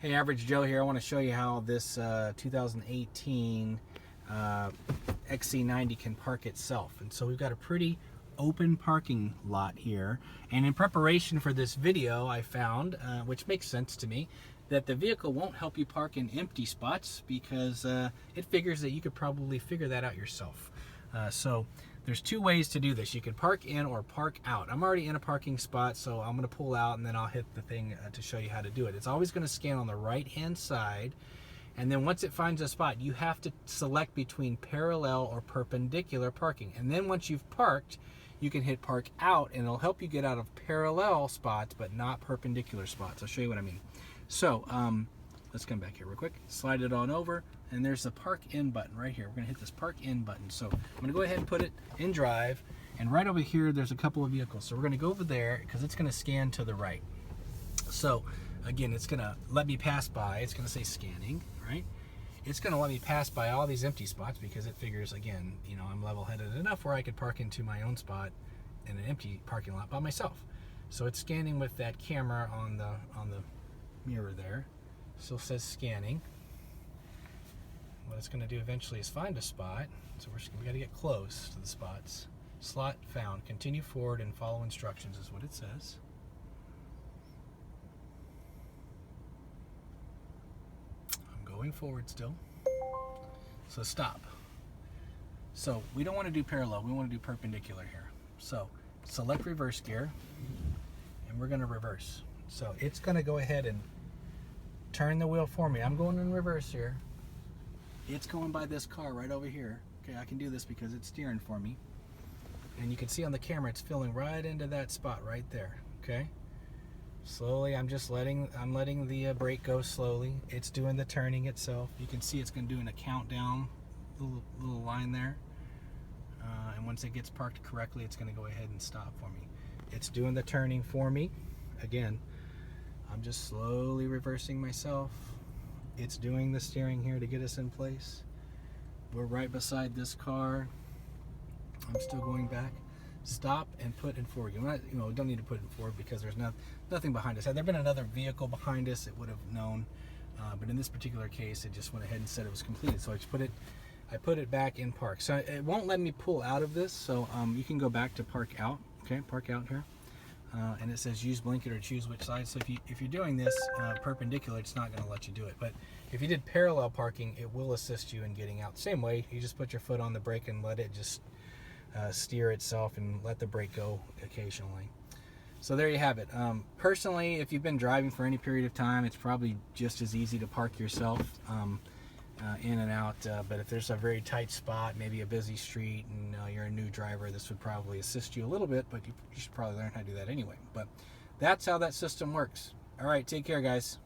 Hey, Average Joe here. I want to show you how this 2018 XC90 can park itself. And so we've got a pretty open parking lot here. And in preparation for this video, I found, which makes sense to me, that the vehicle won't help you park in empty spots because it figures that you could probably figure that out yourself. So there's two ways to do this. You can park in or park out. I'm already in a parking spot, so I'm going to pull out and then I'll hit the thing to show you how to do it. It's always going to scan on the right hand side, and then once it finds a spot, you have to select between parallel or perpendicular parking. And then once you've parked, you can hit park out, and it'll help you get out of parallel spots but not perpendicular spots. I'll show you what I mean. So let's come back here real quick, slide it on over, and there's the park in button right here. We're gonna hit this park in button. So I'm gonna go ahead and put it in drive, and right over here there's a couple of vehicles. So we're gonna go over there because it's gonna scan to the right. So again, it's gonna let me pass by. It's gonna say scanning, right? It's gonna let me pass by all these empty spots because it figures, again, you know, I'm level-headed enough where I could park into my own spot in an empty parking lot by myself. So it's scanning with that camera on the mirror there. Still says scanning. What it's going to do eventually is find a spot. So we got to get close to the spots. Slot found. Continue forward and follow instructions is what it says. I'm going forward still. So stop. So we don't want to do parallel. We want to do perpendicular here. So select reverse gear, and we're going to reverse. So it's going to go ahead and turn the wheel for me. I'm going in reverse here. It's going by this car right over here. Okay, I can do this because it's steering for me. And you can see on the camera it's filling right into that spot right there. Okay. Slowly, I'm letting the brake go slowly. It's doing the turning itself. You can see it's going to do a countdown, little line there. And once it gets parked correctly, it's going to go ahead and stop for me. It's doing the turning for me. Again, I'm just slowly reversing myself. It's doing the steering here to get us in place. We're right beside this car. I'm still going back. Stop and put in forward. Don't need to put in forward because there's nothing behind us. Had there been another vehicle behind us, it would have known. But in this particular case, it just went ahead and said it was completed. So I put it back in park. So it won't let me pull out of this. So you can go back to park out. Okay, park out here. And it says use blinker or choose which side. So if you're doing this perpendicular, it's not going to let you do it. But if you did parallel parking, it will assist you in getting out. Same way, you just put your foot on the brake and let it just steer itself and let the brake go occasionally. So there you have it. Personally, if you've been driving for any period of time, it's probably just as easy to park yourself in and out. But if there's a very tight spot, maybe a busy street, and you're a new driver, this would probably assist you a little bit, but you should probably learn how to do that anyway. But that's how that system works. All right, take care, guys.